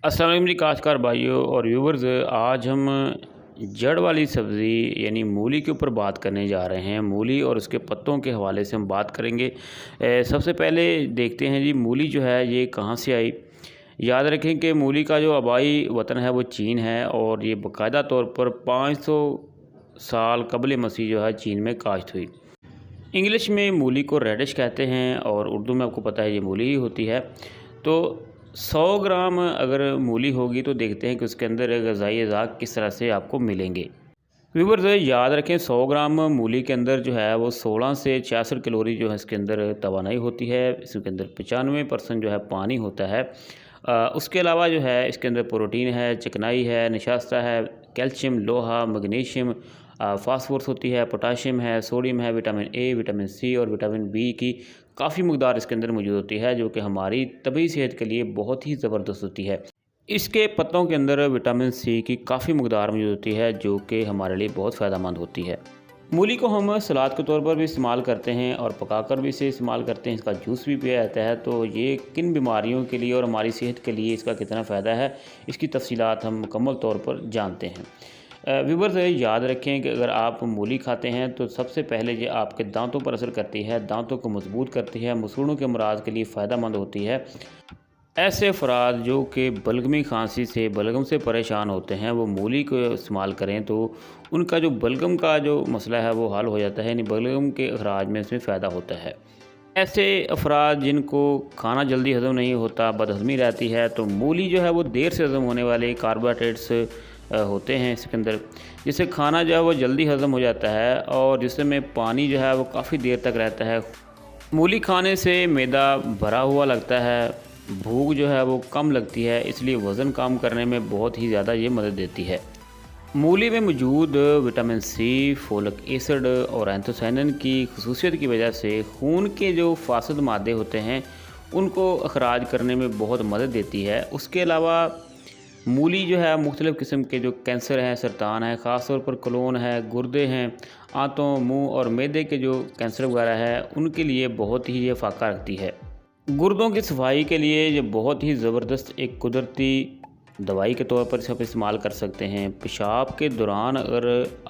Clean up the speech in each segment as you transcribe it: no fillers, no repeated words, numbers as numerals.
अस्सलाम वालेकुम जी काश्तकार भाइयों और व्यूवर्स। आज हम जड़ वाली सब्ज़ी यानी मूली के ऊपर बात करने जा रहे हैं। मूली और उसके पत्तों के हवाले से हम बात करेंगे। सबसे पहले देखते हैं जी, मूली जो है ये कहाँ से आई। याद रखें कि मूली का जो आबाई वतन है वो चीन है और ये बाकायदा तौर पर 500 साल कबल मसीह जो है चीन में काश्त हुई। इंग्लिश में मूली को रेडिश कहते हैं और उर्दू में आपको पता है ये मूली ही होती है। तो 100 ग्राम अगर मूली होगी तो देखते हैं कि उसके अंदर ग़िज़ाई अज़ा किस तरह से आपको मिलेंगे। व्यूअर्स याद रखें 100 ग्राम मूली के अंदर जो है वो 16 से 66 कैलोरी जो है इसके अंदर तवानाई होती है। इसके अंदर 95% जो है पानी होता है। उसके अलावा जो है इसके अंदर प्रोटीन है, चिकनाई है, नशास्ता है, कैल्शियम, लोहा, मैग्नीशियम, फास्फोरस होती है, पोटाशियम है, सोडियम है, विटामिन ए, विटामिन सी और विटामिन बी की काफ़ी मकदार इसके अंदर मौजूद होती है, जो कि हमारी तबी सेहत के लिए बहुत ही ज़बरदस्त होती है। इसके पत्तों के अंदर विटामिन सी की काफ़ी मकदार मौजूद होती है, जो कि हमारे लिए बहुत फ़ायदेमंद होती है। मूली को हम सलाद के तौर पर भी इस्तेमाल करते हैं और पकाकर भी इसे इस्तेमाल करते हैं। इसका जूस भी पिया जाता है। तो ये किन बीमारियों के लिए और हमारी सेहत के लिए इसका कितना फ़ायदा है, इसकी तफसीलात हम मुकम्मल तौर पर जानते हैं। व्यूअर्स याद रखें कि अगर आप मूली खाते हैं तो सबसे पहले ये आपके दांतों पर असर करती है, दांतों को मजबूत करती है, मसूड़ों के अमराज के लिए फ़ायदेमंद होती है। ऐसे अफराद जो कि बलगमी खांसी से बलगम से परेशान होते हैं वो मूली को इस्तेमाल करें तो उनका जो बलगम का जो मसला है वो हल हो जाता है, यानी बलगम के अखराज में इसमें फ़ायदा होता है। ऐसे अफराद जिनको खाना जल्दी हज़म नहीं होता, बदहज़मी रहती है, तो मूली जो है वो देर से हज़म होने वाले कार्बोहाइड्रेट्स होते हैं इसके अंदर, जिससे खाना जो है वो जल्दी हज़म हो जाता है और जिसमें पानी जो है वो काफ़ी देर तक रहता है। मूली खाने से मैदा भरा हुआ लगता है, भूख जो है वो कम लगती है, इसलिए वज़न कम करने में बहुत ही ज़्यादा ये मदद देती है। मूली में मौजूद विटामिन सी, फोलिक एसिड और एंथोसायनिन की खसूसियत की वजह से खून के जो फासद मादे होते हैं उनको अखराज करने में बहुत मदद देती है। उसके अलावा मूली जो है मुख्तलिफ़ किस्म के जो कैंसर हैं, सरतान है, ख़ास तौर पर कोलोन है, गुर्दे हैं, आंतों, मुंह और मैदे के जो कैंसर वगैरह है उनके लिए बहुत ही ये फ़ायदा रखती है। गुर्दों की सफाई के लिए ये बहुत ही ज़बरदस्त एक कुदरती दवाई के तौर पर इसे आप इस्तेमाल कर सकते हैं। पेशाब के दौरान अगर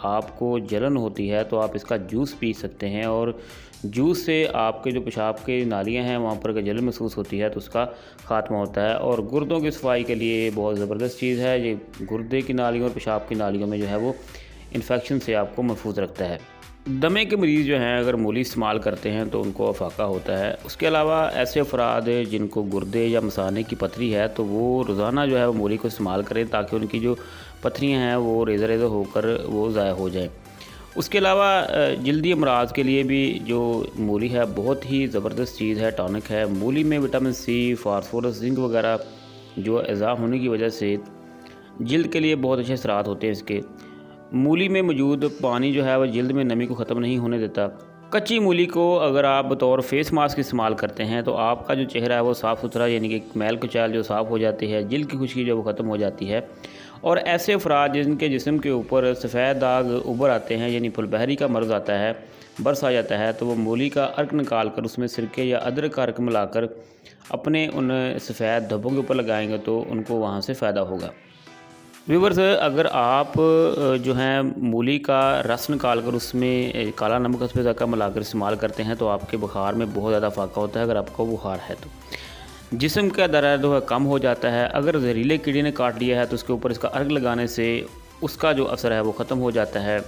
आपको जलन होती है तो आप इसका जूस पी सकते हैं और जूस से आपके जो पेशाब के नालियां हैं वहाँ पर अगर जलन महसूस होती है तो उसका ख़ात्मा होता है। और गुर्दों की सफाई के लिए ये बहुत ज़बरदस्त चीज़ है। ये गुर्दे की नालियों और पेशाब की नालियों में जो है वो इन्फेक्शन से आपको महफूज रखता है। दमे के मरीज़ जो हैं अगर मूली इस्तेमाल करते हैं तो उनको अफाका होता है। उसके अलावा ऐसे अफराद जिनको गुर्दे या मसाने की पथरी है तो वो रोज़ाना जो है वो मूली को इस्तेमाल करें ताकि उनकी जो पथरियाँ हैं वो रेज़र रेज़र होकर वो ज़ाया हो जाएँ। उसके अलावा जल्दी अमराज के लिए भी जो मूली है बहुत ही ज़बरदस्त चीज़ है, टॉनिक है। मूली में विटामिन सी, फास्फोरस, जिंक वगैरह जो अज़ा होने की वजह से जल्द के लिए बहुत अच्छे असरात होते हैं इसके। मूली में मौजूद पानी जो है वह जल्द में नमी को ख़त्म नहीं होने देता। कच्ची मूली को अगर आप बतौर फेस मास्क इस्तेमाल करते हैं तो आपका जो चेहरा है वो साफ़ सुथरा, यानी कि मैल कुचैल जो साफ़ हो जाती है, जल्द की खुश्की जो वो ख़त्म हो जाती है। और ऐसे अफराद जिनके जिस्म के ऊपर सफ़ेद दाग उभर आते हैं, यानी फुलबहरी का मर्ज़ आता है, बरस आ जाता है, तो वो मूली का अर्क निकाल कर उसमें सिरके या अदरक का अर्क मिलाकर अपने उन सफ़ेद धब्बों के ऊपर लगाएंगे तो उनको वहाँ से फ़ायदा होगा। व्यूवर्स अगर आप जो है मूली का रस निकाल कर उसमें काला नमक उस पर ज़्यादा मिलाकर इस्तेमाल करते हैं तो आपके बुखार में बहुत ज़्यादा फ़ायदा होता है। अगर आपको बुखार है तो जिस्म का दर्द जो है कम हो जाता है। अगर जहरीले कीड़े ने काट लिया है तो उसके ऊपर इसका अर्क लगाने से उसका जो असर है वो ख़त्म हो जाता है।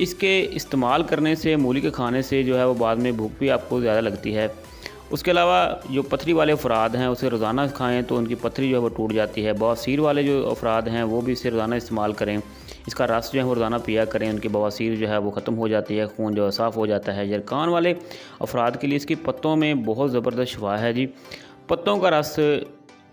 इसके इस्तेमाल करने से, मूली के खाने से जो है वो बाद में भूख भी आपको ज़्यादा लगती है। उसके अलावा जो पथरी वाले अफराद हैं उसे रोज़ाना खाएं तो उनकी पथरी जो है वो टूट जाती है। बवासीर वाले जो अफराद हैं वो भी इसे रोज़ाना इस्तेमाल करें, इसका रस जो है वो रोज़ाना पिया करें, उनकी बवासीर जो है वो ख़त्म हो जाती है, खून जो है साफ़ हो जाता है। यरकान वाले अफराद के लिए इसकी पत्तों में बहुत ज़बरदस्त शफा है जी। पत्तों का रस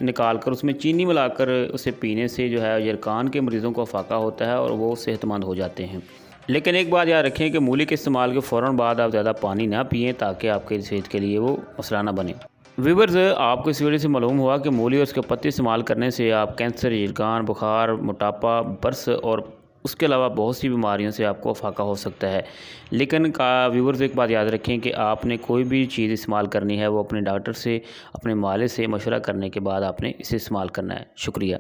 निकाल कर उसमें चीनी मिलाकर उसे पीने से जो है यरकान के मरीज़ों को अफाका होता है और वो सेहतमंद हो जाते हैं। लेकिन एक बात याद रखें कि मूली के इस्तेमाल के फ़ौरन बाद आप ज़्यादा पानी ना पिएं ताकि आपके सेहत के लिए वो मसला ना बने। व्यूअर्स आपको इस वीडियो से मालूम हुआ कि मूली और उसके पत्ते इस्तेमाल करने से आप कैंसर, यरकान, बुखार, मोटापा, बर्स और उसके अलावा बहुत सी बीमारियों से आपको फाका हो सकता है। लेकिन व्यूअर्स एक बात याद रखें कि आपने कोई भी चीज़ इस्तेमाल करनी है वो अपने डॉक्टर से, अपने मालिज से मशवरा करने के बाद आपने इसे इस्तेमाल करना है। शुक्रिया।